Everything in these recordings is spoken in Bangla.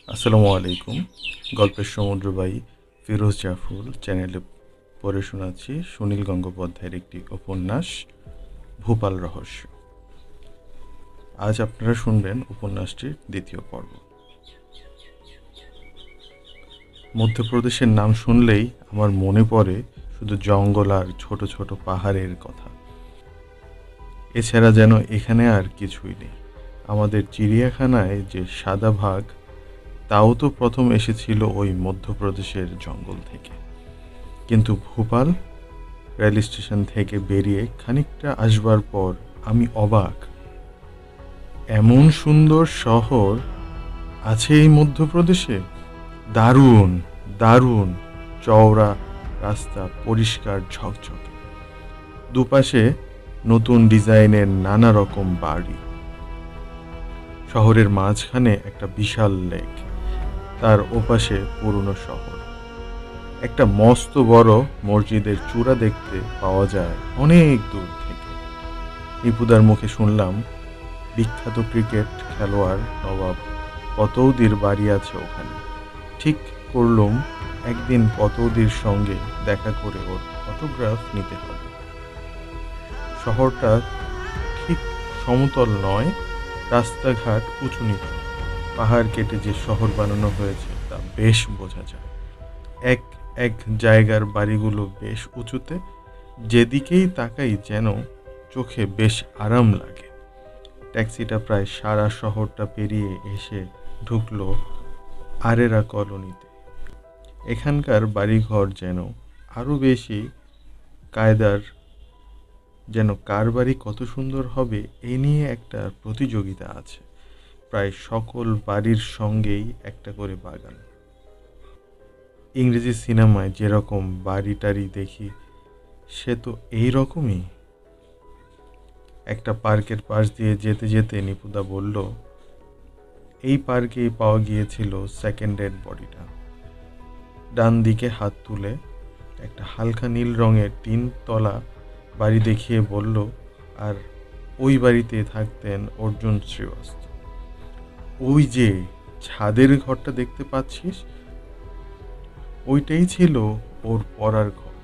আসসালামু আলাইকুম। গল্পের সমুদ্রবাহী ফিরোজ জাফর চ্যানেলে পড়ে শোনাচ্ছি সুনীল গঙ্গোপাধ্যায়ের একটি উপন্যাস ভূপাল রহস্য। আজ আপনারা শুনবেন উপন্যাসটির দ্বিতীয় পর্ব। মধ্যপ্রদেশের নাম শুনলেই আমার মনে পড়ে শুধু জঙ্গল আর ছোট ছোট পাহাড়ের কথা। এছাড়া যেন এখানে আর কিছুই নেই। আমাদের চিড়িয়াখানায় যে সাদা বাঘ, তাও তো প্রথম এসেছিল ওই মধ্যপ্রদেশের জঙ্গল থেকে। কিন্তু ভোপাল রেল স্টেশন থেকে বেরিয়ে খানিকটা আসবার পর আমি অবাক। এমন সুন্দর শহর আছে এই মধ্যপ্রদেশে! দারুণ, দারুণ! চওড়া রাস্তা, পরিষ্কার ঝকঝকে, দুপাশে নতুন ডিজাইনের নানা রকম বাড়ি। শহরের মাঝখানে একটা বিশাল লেক, তার ওপাশে পুরনো শহর। একটা মস্ত বড় মসজিদের চূড়া দেখতে পাওয়া যায় অনেক দূর থেকে। নিপুদার মুখে শুনলাম বিখ্যাত ক্রিকেট খেলোয়াড় নবাব পতৌদির বাড়ি আছে ওখানে। ঠিক করলুম একদিন পতৌদির সঙ্গে দেখা করে ওর অটোগ্রাফ নিতে হবে। শহরটা ঠিক সমতল নয়, রাস্তাঘাট উঁচু নিচু। পাহাড় কেটে যে শহর বানানো হয়েছে তা বেশ বোঝা যায়। এক এক জায়গার বাড়িগুলো বেশ উঁচুতে, যেদিকেই তাকাই যেন চোখে বেশ আরাম লাগে। ট্যাক্সিটা প্রায় সারা শহরটা পেরিয়ে এসে ঢুকলো আরেরা কলোনিতে। এখানকার বাড়িঘর যেন আরও বেশি কায়দার, যেন কার বাড়ি কত সুন্দর হবে এই নিয়ে একটা প্রতিযোগিতা আছে। প্রায় সকল বাড়ির সঙ্গেই একটা করে বাগান। ইংরেজি সিনেমায় যেরকম বাড়ি টাড়ি দেখি, সে তো এই রকমই। একটা পার্কের পাশ দিয়ে যেতে যেতে নিপুদা বলল, এই পার্কেই পাওয়া গিয়েছিল সেকেন্ড ডেড বডিটা। ডান দিকে হাত তুলে একটা হালকা নীল রঙের 3 তলা বাড়ি দেখিয়ে বলল, আর ওই বাড়িতে থাকতেন অর্জুন শ্রীবাস্তব। ওই যে ছাদের ঘরটা দেখতে পাচ্ছিস, ওইটাই ছিল ওর পড়ার ঘর।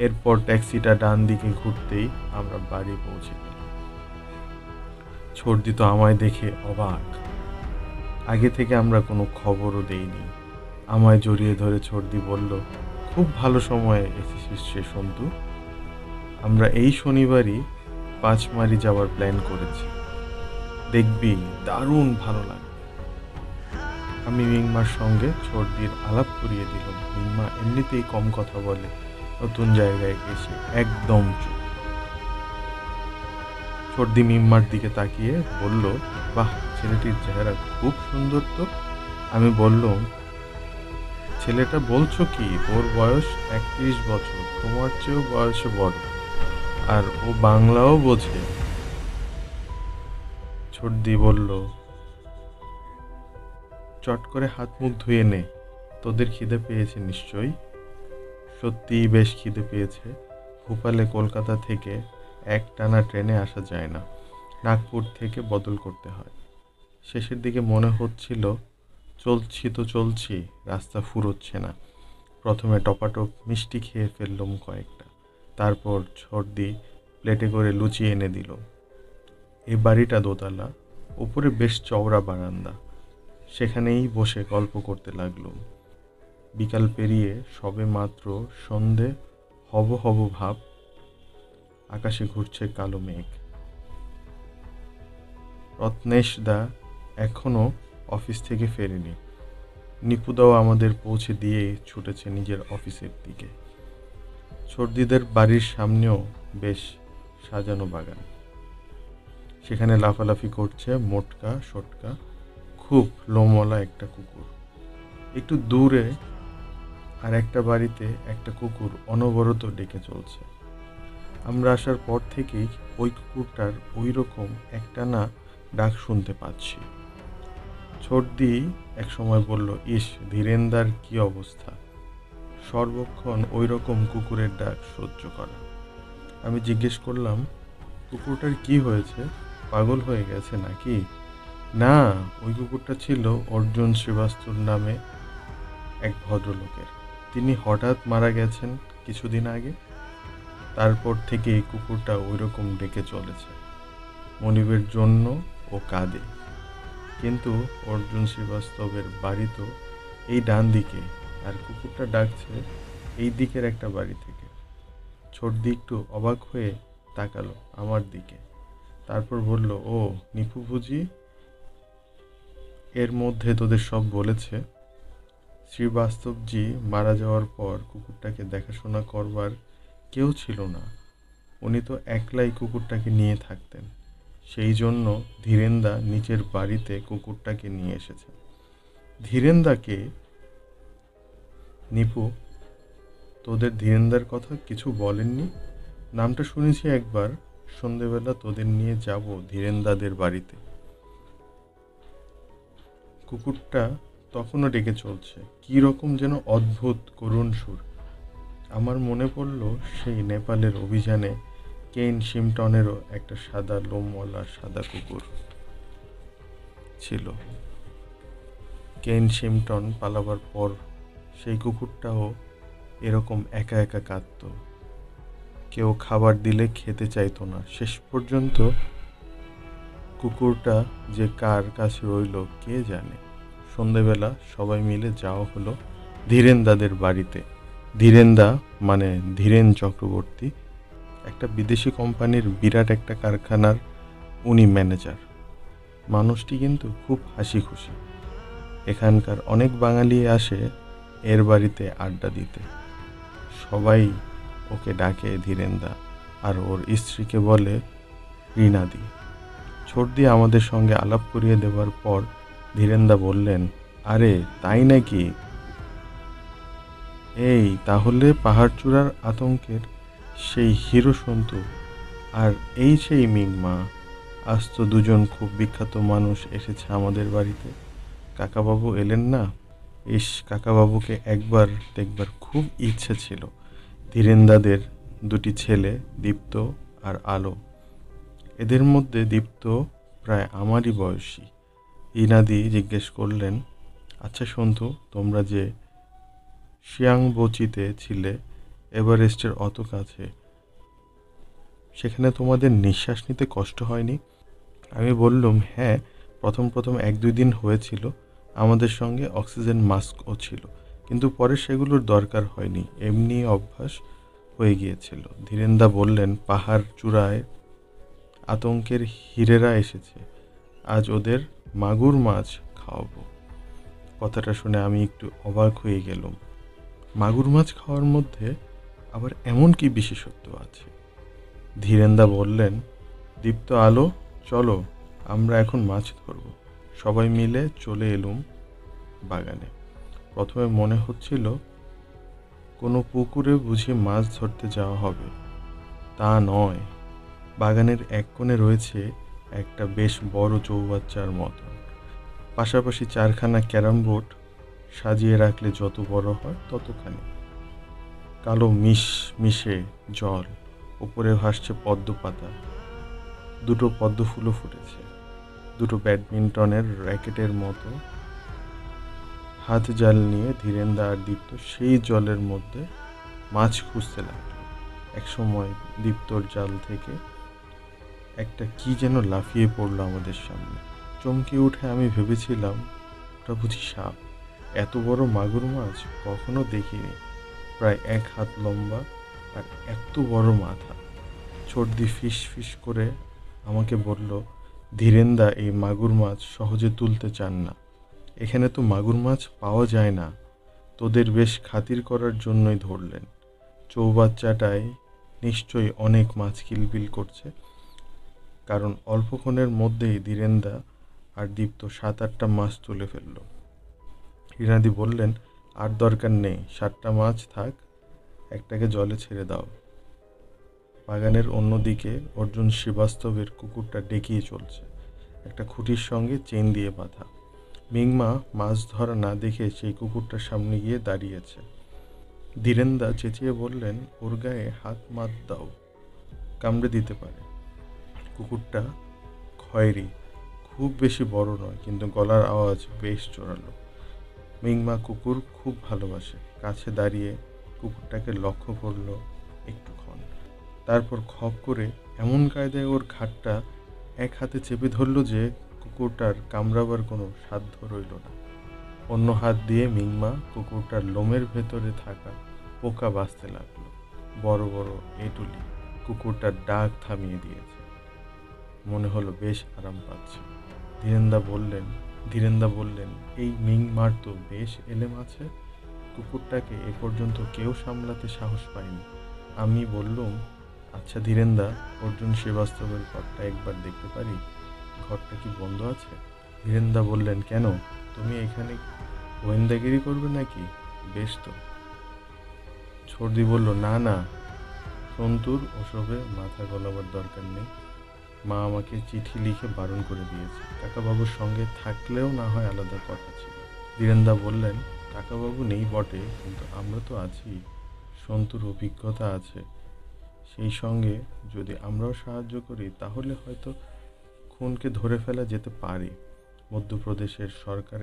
এরপর ট্যাক্সিটা ডান দিকে ঘুরতেই আমরা বাড়ি পৌঁছে গেলাম। ছর্দি তো আমায় দেখে অবাক। আগে থেকে আমরা কোনো খবরও দেইনি। আমায় জড়িয়ে ধরে ছর্দি বলল, খুব ভালো সময়ে এসেছিস রে সন্তু। আমরা এই শনিবারই পাঁচমারি যাওয়ার প্ল্যান করেছি। দেখবি দারুণ ভালো লাগবে। আমি মিংমার সঙ্গে ছর্দির আলাপ করিয়ে দিলাম। মিংমা এমনিতেই কম কথা বলে, নতুন জায়গায় এসে একদম চুপ। ছর্দি মিম্মার দিকে তাকিয়ে বলল, বাহ, ছেলেটির চেহারা খুব সুন্দর তো। আমি বললাম, ছেলেটা বলছো কি? ওর বয়স 31 বছর, তোমার চেয়েও বয়সে বড়, আর ও বাংলাও বোঝে। ছর্দি বলল, চট করে হাত মুখ ধুয়ে নে, তোদের খিদে পেয়েছে নিশ্চয়ই। সত্যিই বেশ খিদে পেয়েছে। ভোপালে কলকাতা থেকে একটানা ট্রেনে আসা যায় না, নাগপুর থেকে বদল করতে হয়। শেষের দিকে মনে হচ্ছিল চলছি তো চলছি, রাস্তা ফুরোচ্ছে না। প্রথমে টপাটপ মিষ্টি খেয়ে ফেললাম কয়েকটা, তারপর ছর্দি প্লেটে করে লুচি এনে দিল। এই বাড়িটা দোতলা, উপরে বেশ চওড়া বারান্দা। সেখানেই বসে গল্প করতে লাগলুম। বিকাল পেরিয়ে সবে মাত্র সন্ধে হব হব ভাব। আকাশে ঘুরছে কালো মেঘ। রত্নেশদা এখনো অফিস থেকে ফেরেনি। নিপুদাও আমাদের পৌঁছে দিয়েই ছুটেছে নিজের অফিসের দিকে। ছর্দিদের বাড়ির সামনেও বেশ সাজানো বাগান। সেখানে লাফালাফি করছে মোটকা সোটকা খুব লোমওয়ালা একটা কুকুর। একটু দূরে আর একটা বাড়িতে একটা কুকুর অনবরত ডেকে চলছে। আমরা আসার পর থেকেই ওই কুকুরটার ওই রকম একটানা ডাক শুনতে পাচ্ছি। ছর্দি একসময় বলল, ইস, ধীরেন্দার কি অবস্থা, সর্বক্ষণ ওই রকম কুকুরের ডাক সহ্য করা। আমি জিজ্ঞেস করলাম, কুকুরটার কি হয়েছে, পাগল হয়ে গেছে নাকি? না, ওই কুকুরটা ছিল অর্জুন শ্রীবাস্তব নামে এক ভদ্রলোকের। তিনি হঠাৎ মারা গেছেন কিছুদিন আগে। তারপর থেকে এই কুকুরটা ওইরকম ডেকে চলেছে, মনিবের জন্য ও কাঁদে। কিন্তু অর্জুন শ্রীবাস্তবের বাড়ি তো এই ডান দিকে, আর কুকুরটা ডাকছে এই দিকের একটা বাড়ি থেকে। ছোটদি একটু অবাক হয়ে তাকালো আমার দিকে, তারপর বলল, ও নিপু বুঝি এর মধ্যে তোদের সব বলেছে? শ্রীবাস্তবজি মারা যাওয়ার পর কুকুরটাকে দেখাশোনা করবার কেউ ছিল না। উনি তো একলাই কুকুরটাকে নিয়ে থাকতেন। সেই জন্য ধীরেনদা নিচের বাড়িতে কুকুরটাকে নিয়ে এসেছেন। ধীরেনদাকে? নিপু, তোদের ধীরেনদার কথা কিছু বলেননি? নামটা শুনেছি একবার। সন্ধেবেলা তোদের নিয়ে যাব ধীরেনদাদের বাড়িতে। কুকুরটা তখনও ডেকে চলছে, কী রকম যেন অদ্ভুত করুণ সুর। আমার মনে পড়ল সেই নেপালের অভিযানে কেইন শিমটনেরও একটা সাদা লোমওয়ালা সাদা কুকুর ছিল। কেইন শিমটন পালাবার পর সেই কুকুরটাও এরকম একা একা কাঁদত। কেউ খাবার দিলে খেতে চাইতো না। শেষ পর্যন্ত কুকুরটা যে কার কাছে রইল কে জানে। সন্ধেবেলা সবাই মিলে যাওয়া হলো ধীরেনদাদের বাড়িতে। ধীরেনদা মানে ধীরেন চক্রবর্তী, একটা বিদেশি কোম্পানির বিরাট একটা কারখানার উনি ম্যানেজার। মানুষটি কিন্তু খুব হাসি খুশি। এখানকার অনেক বাঙালি আসে এর বাড়িতে আড্ডা দিতে। সবাই ওকে ডাকে ধীরেনদা, আর ওর স্ত্রীকে বলে রীনাদি। ছোটদি আমাদের সঙ্গে আলাপ করিয়ে দেওয়ার পর ধীরেনদা বললেন, আরে তাই নাকি? এই তাহলে পাহাড়চূড়ার আতঙ্কের সেই হিরো সন্তু আর এই সেই মিংমা। আজ তো দুজন খুব বিখ্যাত মানুষ এসেছে আমাদের বাড়িতে। কাকাবাবু এলেন না? ইস, কাকাবাবুকে একবার দেখবার খুব ইচ্ছে ছিল। ধীরেনদাদের দুটি ছেলে, দীপ্ত আর আলো। এদের মধ্যে দীপ্ত প্রায় আমারই বয়সী। ইনাদি জিজ্ঞেস করলেন, আচ্ছা সন্তু, তোমরা যে শিয়াংবোচিতে ছিলে, এভারেস্টের অত কাছে, সেখানে তোমাদের নিঃশ্বাস নিতে কষ্ট হয়নি? আমি বললুম, হ্যাঁ, প্রথম প্রথম 1-2 দিন হয়েছিল। আমাদের সঙ্গে অক্সিজেন মাস্কও ছিল, কিন্তু পরে সেগুলোর দরকার হয়নি, এমনি অভ্যাস হয়ে গিয়েছিল। ধীরেনদা বললেন, পাহাড় চূড়ায় আতঙ্কের হীরেরা এসেছে, আজ ওদের মাগুর মাছ খাওয়াবো। কথাটা শুনে আমি একটু অবাক হয়ে গেলাম। মাগুর মাছ খাওয়ার মধ্যে আবার এমন কি বিশেষত্ব আছে? ধীরেনদা বললেন, দীপ্ত, আলো, চলো, আমরা এখন মাছ ধরব। সবাই মিলে চলে এলুম বাগানে। প্রথমে মনে হচ্ছিল কোনো পুকুরে বুঝি মাছ ধরতে যাওয়া হবে। তা নয়, বাগানের এক কোণে রয়েছে একটা বেশ বড় চৌবাচ্চার মতো। পাশাপাশি 4খানা ক্যারাম বোর্ড সাজিয়ে রাখলে যত বড় হয় ততখানি। কালো মিশে জল, উপরে ভাসছে পদ্ম পাতা। দুটো পদ্ম ফুলও ফুটেছে। দুটো ব্যাডমিন্টনের র্যাকেটের মতো হাত জাল নিয়ে ধীরেনদা আর দীপ্ত সেই জলের মধ্যে মাছ খুঁজতে লাগলো। একসময় দীপ্তর জাল থেকে একটা কি যেন লাফিয়ে পড়লো আমাদের সামনে। চমকে উঠে আমি ভেবেছিলাম ওটা বুঝি সাপ। এত বড় মাগুর মাছ কখনো দেখিনি, প্রায় 1 হাত লম্বা আর এত বড় মাথা। ছোটদি ফিস ফিস করে আমাকে বলল, ধীরেনদা এই মাগুর মাছ সহজে তুলতে চান না। এখানে তো মাগুর মাছ পাওয়া যায় না, তোদের বেশ খাতির করার জন্যই ধরলেন। চৌবাচ্চাটায় নিশ্চয়ই অনেক মাছ কিলবিল করছে, কারণ অল্পক্ষণের মধ্যেই ধীরেনদা আর দীপ্ত 7-8টা মাছ তুলে ফেলল। রীনাদি বললেন, আর দরকার নেই, 7টা মাছ থাক, একটাকে জলে ছেড়ে দাও। বাগানের অন্যদিকে অর্জুন শ্রীবাস্তবের কুকুরটা ডেকিয়ে চলছে, একটা খুঁটির সঙ্গে চেন দিয়ে বাঁধা। মিংমা মাছ ধরা না দেখে সেই কুকুরটার সামনে গিয়ে দাঁড়িয়েছে। ধীরেনদা চেঁচিয়ে বললেন, ওর গায়ে হাত মাত দাও, কামড়ে দিতে পারে। কুকুরটা খয়েরি, খুব বেশি বড় নয়, কিন্তু গলার আওয়াজ বেশ জোরালো। মিংমা কুকুর খুব ভালোবাসে। কাছে দাঁড়িয়ে কুকুরটাকে লক্ষ্য করল একটুক্ষণ, তারপর খপ করে এমন কায়দায় ওর ঘাড়টা এক হাতে চেপে ধরল যে কুকুরটার কামড়াবার কোনো সাধ্য রইল না। অন্য হাত দিয়ে মিংমা কুকুরটার লোমের ভেতরে থাকা পোকা বাঁচতে লাগলো। বড় বড় এঁটুলি কুকুরটার ডাক থামিয়ে দিয়েছে। মনে হলো বেশ আরাম পাচ্ছে। ধীরেন্দা বললেন, এই মিংমার তো বেশ এলেম আছে। কুকুরটাকে এ পর্যন্ত কেউ সামলাতে সাহস পায়নি। আমি বললুম, আচ্ছা ধীরেন্দা, অর্জুন শ্রীবাস্তবের ঘরটা একবার দেখতে পারি? ঘরটা কি বন্ধ আছে? ধীরেন্দা বললেন, কেন, তুমি এখানে গোয়েন্দাগিরি করবে নাকি? বেশ তো। ছর্দি বলল, না না, সন্তুর ওসবে মাথা গলাবার দরকার নেই। মা আমাকে চিঠি লিখে বারণ করে দিয়েছে। কাকাবাবুর সঙ্গে থাকলেও না হয় আলাদা কথা ছিল। ধীরেন্দা বললেন, কাকাবাবু নেই বটে, কিন্তু আমরা তো আছি। সন্তুর অভিজ্ঞতা আছে, সেই সঙ্গে যদি আমরাও সাহায্য করি তাহলে হয়তো খুনকে ধরে ফেলা যেতে পারে। মধ্যপ্রদেশের সরকার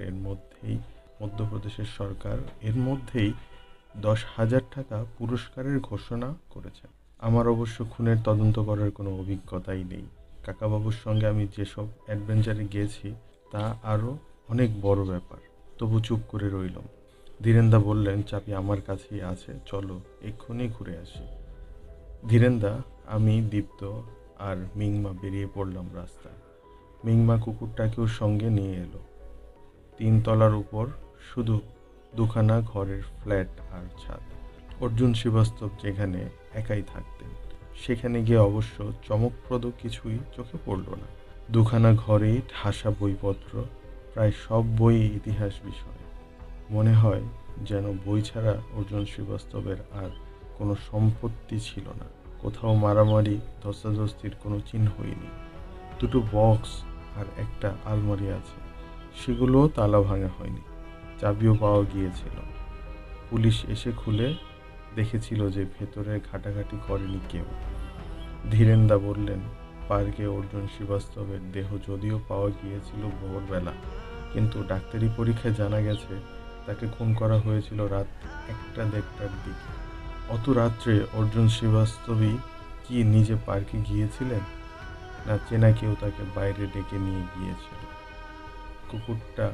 এর মধ্যেই 10,000 টাকা পুরস্কারের ঘোষণা করেছে। আমার অবশ্য খুনের তদন্ত করার কোনো অভিজ্ঞতাই নেই। কাকাবাবুর সঙ্গে আমি যেসব অ্যাডভেঞ্চারে গিয়েছি তা আরও অনেক বড় ব্যাপার। তবু চুপ করে রইলাম। ধীরেন্দা বললেন, চাবি আমার কাছেই আছে, চলো এক্ষুনি ঘুরে আসি। ধীরেন্দা, আমি, দীপ্ত আর মিংমা বেরিয়ে পড়লাম রাস্তায়। মিংমা কুকুরটাকেও সঙ্গে নিয়ে এলো। 3 তলার উপর শুধু দুখানা ঘরের ফ্ল্যাট আর ছাদ। অর্জুন শ্রীবাস্তব যেখানে একাই থাকতেন, সেখানে গিয়ে অবশ্য চমকপ্রদ কিছুই চোখে পড়ল না। দুখানা ঘরেই ঠাসা বইপত্র, প্রায় সব বই ইতিহাস বিষয়ে। মনে হয় যেন বই ছাড়া অর্জুন শ্রীবাস্তবের আর কোনো সম্পত্তি ছিল না। কোথাও মারামারি ধস্তাধস্তির কোনো চিহ্নই নেই। 2টো বক্স আর একটা আলমারি আছে, সেগুলোও তালা ভাঙা হয়নি, চাবিও পাওয়া গিয়েছিল। পুলিশ এসে খুলে দেখেছিল যে ভেতরে ঘাটাঘাটি করেনি কেউ। ধীরেন্দা বললেন, পার্কে অর্জুন শ্রীবাস্তবের দেহ যদিও পাওয়া গিয়েছিল ভোরবেলা, কিন্তু ডাক্তারি পরীক্ষায় জানা গেছে তাকে খুন করা হয়েছিল রাত 1-1:30টার দিকে। অত রাত্রে অর্জুন শ্রীবাস্তবই কি নিজে পার্কে গিয়েছিলেন, না চেনা কেউ তাকে বাইরে ডেকে নিয়ে গিয়েছিল? কুকুরটা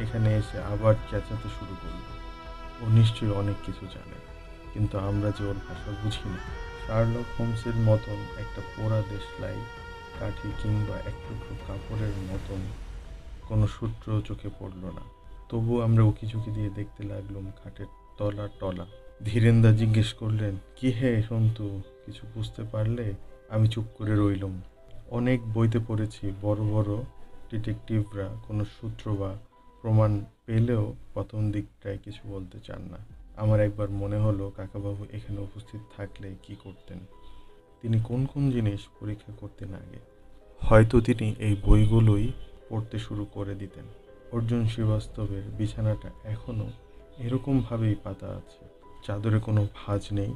এখানে এসে আবার চেঁচাতে শুরু করল। ও নিশ্চয়ই অনেক কিছু জানে, কিন্তু আমরা যে ওর ভাষা বুঝি না। শার্লক হোমসের মতন একটা পোড়া দেশলাই কাঠি কিংবা এক টুকরো কাপড়ের মতন কোনো সূত্র চোখে পড়ল না। তবু আমরা উকিঝুঁকি দিয়ে দেখতে লাগলাম খাটের তলা টলা। ধীরেন্দা জিজ্ঞেস করলেন, কি হে সন্তু, কিছু বুঝতে পারলে? আমি চুপ করে রইলাম। অনেক বইতে পড়েছি বড় বড় ডিটেকটিভরা কোনো সূত্র বা প্রমাণ পেলেও প্রথম দিকটায় কিছু বলতে চান না। আমার একবার মনে হলো কাকাবাবু এখানে উপস্থিত থাকলে কি করতেন। তিনি কোন কোন জিনিস পরীক্ষা করতেন আগে। হয়তো তিনি এই বইগুলোই পড়তে শুরু করে দিতেন। অর্জুন শ্রীবাস্তবের বিছানাটা এখনও এরকমভাবেই পাতা আছে, চাদরে কোনো ভাঁজ নেই।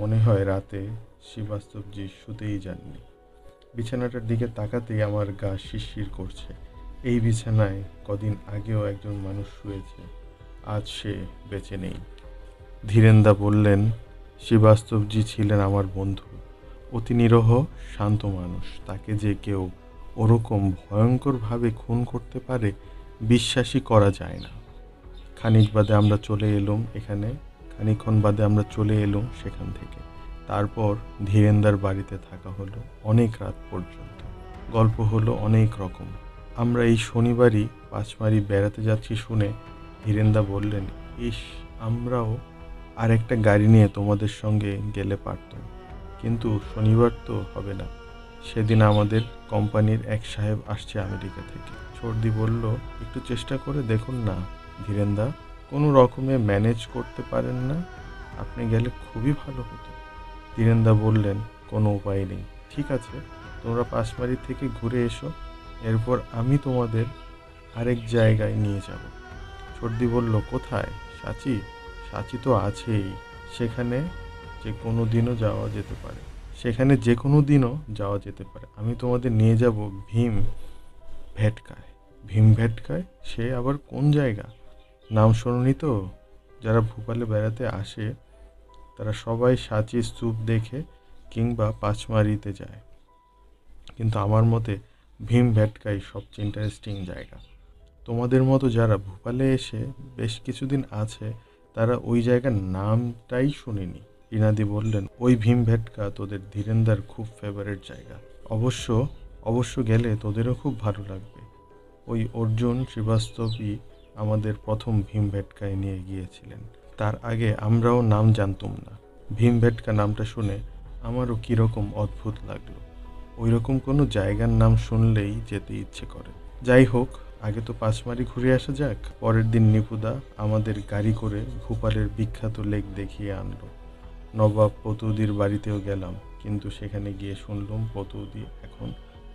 মনে হয় রাতে শ্রীবাস্তবজি শুতেই যাননি। বিছানাটার দিকে তাকাতেই আমার গা শিরশির করছে। এই বিছানায় কদিন আগেও একজন মানুষ শুয়েছে, আজ সে বেঁচে নেই। ধীরেন্দা বললেন, শ্রীবাস্তবজি ছিলেন আমার বন্ধু, অতি নিরহ শান্ত মানুষ। তাকে যে কেউ ওরকম ভয়ঙ্করভাবে খুন করতে পারে বিশ্বাসই করা যায় না। খানিকক্ষণ বাদে আমরা চলে এলুম সেখান থেকে। তারপর ধীরেন্দার বাড়িতে থাকা হলো অনেক রাত পর্যন্ত। গল্প হলো অনেক রকম। আমরা এই শনিবারই পাঁচমারি বেড়াতে যাচ্ছি শুনে ধীরেন্দা বললেন, ইস, আমরাও আর একটা গাড়ি নিয়ে তোমাদের সঙ্গে গেলে পারতাম, কিন্তু শনিবার তো হবে না। সেদিন আমাদের কোম্পানির এক সাহেব আসছে আমেরিকা থেকে। ছর্দি বলল, একটু চেষ্টা করে দেখুন না ধীরেন্দা, কোনো রকমে ম্যানেজ করতে পারেন না? আপনি গেলে খুবই ভালো হতো। ধীরেন্দা বললেন, কোনো উপায় নেই। ঠিক আছে, তোমরা পাঁচমারি থেকে ঘুরে এসো, এরপর আমি তোমাদের আরেক জায়গায় নিয়ে যাব। ছর্দি বলল, কোথায়? সাঁচি তো আছেই, সেখানে যে কোনো দিনও যাওয়া যেতে পারে। আমি তোমাদের নিয়ে যাব ভেটকায়। ভীম ভেটকায়? সে আবার কোন জায়গা? নাম শোনোনি তো? যারা ভোপালে বেড়াতে আসে তারা সবাই সাঁচি স্তূপ দেখে কিংবা পাঁচমারিতে যায়, কিন্তু আমার মতে ভীম ভেটকাই সবচেয়ে ইন্টারেস্টিং জায়গা। তোমাদের মতো যারা ভোপালে এসে বেশ কিছুদিন আছে তারা ওই জায়গার নামটাই শুনিনি। রিনাদি বললেন, ওই ভীম ভেটকা তোদের ধীরেন্দার খুব ফেভারিট জায়গা। অবশ্য অবশ্য গেলে তোদেরও খুব ভালো লাগবে। ওই অর্জুন শ্রীবাস্তবই আমাদের প্রথম ভীম ভেটকায় নিয়ে গিয়েছিলেন। তার আগে আমরাও নাম জানতুম না। ভীম ভেটকা নামটা শুনে আমারও কীরকম অদ্ভুত লাগলো। ওই রকম কোনো জায়গার নাম শুনলেই যেতে ইচ্ছে করে। যাই হোক, আগে তো পাঁচমারি ঘুরে আসা যাক। পরের দিন নিপুদা আমাদের গাড়ি করে ভোপালের বিখ্যাত লেক দেখিয়ে আনলো। নবাব পতৌদির বাড়িতেও গেলাম, কিন্তু সেখানে গিয়ে শুনলাম পতৌদি এখন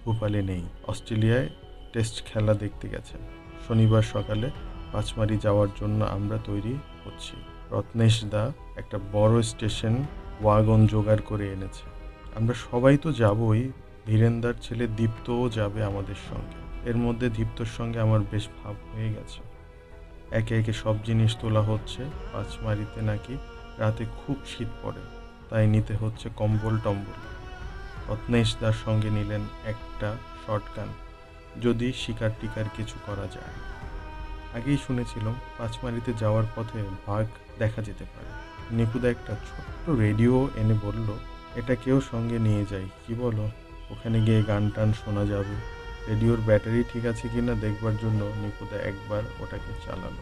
ভোপালে নেই, অস্ট্রেলিয়ায় টেস্ট খেলা দেখতে গেছেন। শনিবার সকালে পাঁচমারি যাওয়ার জন্য আমরা তৈরি হচ্ছি। রত্নেশ দা একটা বড় স্টেশন ওয়াগন জোগাড় করে এনেছে। আমরা সবাই তো যাবই, ধীরেন্দার ছেলে দীপ্তও যাবে আমাদের সঙ্গে। এর মধ্যে দীপ্তর সঙ্গে আমার বেশ ভাব হয়ে গেছে। একে একে সব জিনিস তোলা হচ্ছে। পাঁচমারিতে নাকি রাতে খুব শীত পড়ে, তাই নিতে হচ্ছে কম্বল টম্বল। রত্নেশ দার সঙ্গে নিলেন একটা শর্টগান, যদি শিকার টিকার কিছু করা যায়। আগেই শুনেছিলাম পাঁচমারিতে যাওয়ার পথে বাঘ দেখা যেতে পারে। নিপুদা একটা ছোট্ট রেডিও এনে বলল, এটা কেউ সঙ্গে নিয়ে যায়, কি বলো? ওখানে গিয়ে গান টান শোনা যাবে। রেডিওর ব্যাটারি ঠিক আছে কিনা দেখবার জন্য নিপুদা একবার ওটাকে চালালো।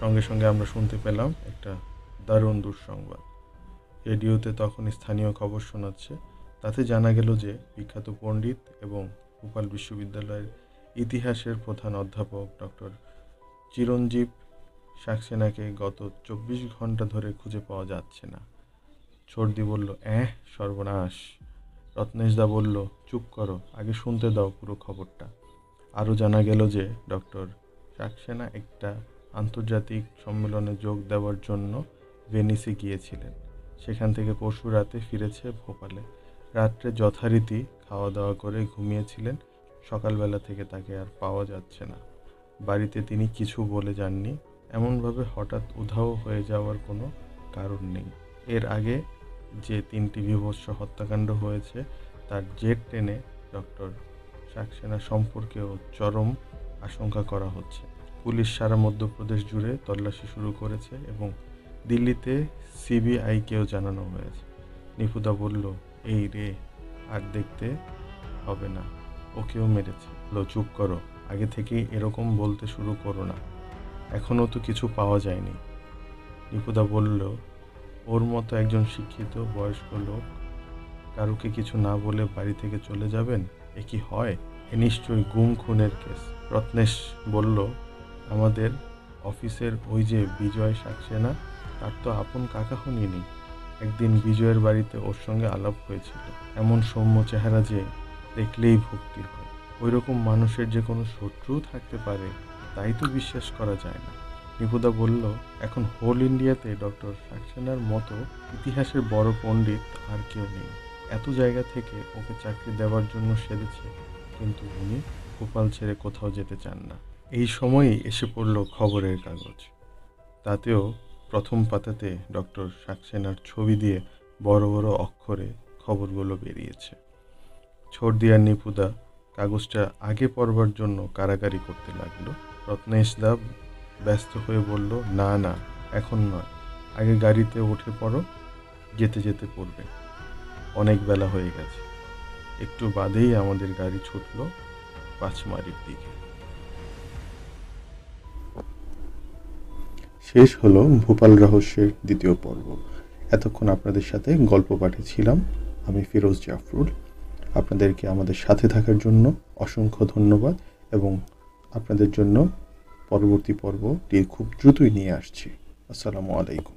সঙ্গে সঙ্গে আমরা শুনতে পেলাম একটা দারুণ দুঃসংবাদ। রেডিওতে তখন স্থানীয় খবর শোনাচ্ছে। তাতে জানা গেল যে বিখ্যাত পণ্ডিত এবং ভোপাল বিশ্ববিদ্যালয়ের ইতিহাসের প্রধান অধ্যাপক ডক্টর চিরঞ্জীব সাক্সেনাকে গত 24 ঘন্টা ধরে খুঁজে পাওয়া যাচ্ছে না। ছর্দি বলল, সর্বনাশ। রত্নেশদা বলল, চুপ করো, আগে শুনতে দাও পুরো খবরটা। আরও জানা গেল যে ডক্টর সাক্সেনা একটা আন্তর্জাতিক সম্মেলনে যোগ দেওয়ার জন্য ভেনিসে গিয়েছিলেন। সেখান থেকে পরশু রাতে ফিরেছে ভোপালে। রাত্রে যথারীতি খাওয়া দাওয়া করে ঘুমিয়েছিলেন। সকালবেলা থেকে তাকে আর পাওয়া যাচ্ছে না। বাড়িতে তিনি কিছু বলে যাননি। এমনভাবে হঠাৎ উধাও হয়ে যাওয়ার কোনো কারণ নেই। এর আগে যে 3টি বীভৎস হত্যাকাণ্ড হয়েছে তার জের টেনে ডক্টর সাক্সেনা সম্পর্কেও চরম আশঙ্কা করা হচ্ছে। পুলিশ সারা মধ্যপ্রদেশ জুড়ে তল্লাশি শুরু করেছে এবং দিল্লিতে সিবিআইকেও জানানো হয়েছে। নিপুদা বলল, এই রে, আর দেখতে হবে না, ওকেও মেরেছে। চুপ করো, আগে থেকেই এরকম বলতে শুরু করো না, এখনও তো কিছু পাওয়া যায়নি। নিপুদা বলল, ওর মতো একজন শিক্ষিত বয়স্ক লোক কারুকে কিছু না বলে বাড়ি থেকে চলে যাবেন? এ কি হয়? এ নিশ্চয়ই গুম খুনের কেস। রত্নেশ বলল, আমাদের অফিসের ওই যে বিজয় সাক্সেনা, তার তো আপন কাকা হননি। একদিন বিজয়ের বাড়িতে ওর সঙ্গে আলাপ হয়েছিল। এমন সৌম্য চেহারা যে দেখলেই ভক্তি হয়। ওই রকম মানুষের যে কোনো শত্রু থাকতে পারে তাই তো বিশ্বাস করা যায় না। নিপুদা বলল, এখন হোল ইন্ডিয়াতে ডক্টর সাক্সেনার মতো ইতিহাসের বড় পণ্ডিত আর কেউ নেই। এত জায়গা থেকে ওকে চাকরি দেওয়ার জন্য সেধেছে, কিন্তু উনি ভোপাল ছেড়ে কোথাও যেতে চান না। এই সময়ই এসে পড়ল খবরের কাগজ। তাতেও প্রথম পাতাতে ডক্টর সাক্সেনার ছবি দিয়ে বড় বড় অক্ষরে খবরগুলো বেরিয়েছে। ছর্দি আর নিপুদা কাগজটা আগে পড়বার জন্য কারাকারি করতে লাগলো। রত্নেশদা ব্যস্ত হয়ে বলল, না না, এখন নয়, আগে গাড়িতে উঠে পড়ো, যেতে যেতে পড়বে, অনেক বেলা হয়ে গেছে। একটু বাদেই আমাদের গাড়ি ছুটল পাঁচমারির দিকে। শেষ হলো ভোপাল রহস্যের 2য় পর্ব। এতক্ষণ আপনাদের সাথে গল্প পাঠে ছিলাম আমি ফিরোজ জাফরুল। আপনাদেরকে আমাদের সাথে থাকার জন্য অসংখ্য ধন্যবাদ এবং আপনাদের জন্য পরবর্তী পর্বটি খুব দ্রুতই নিয়ে আসছি। আসসালামু আলাইকুম।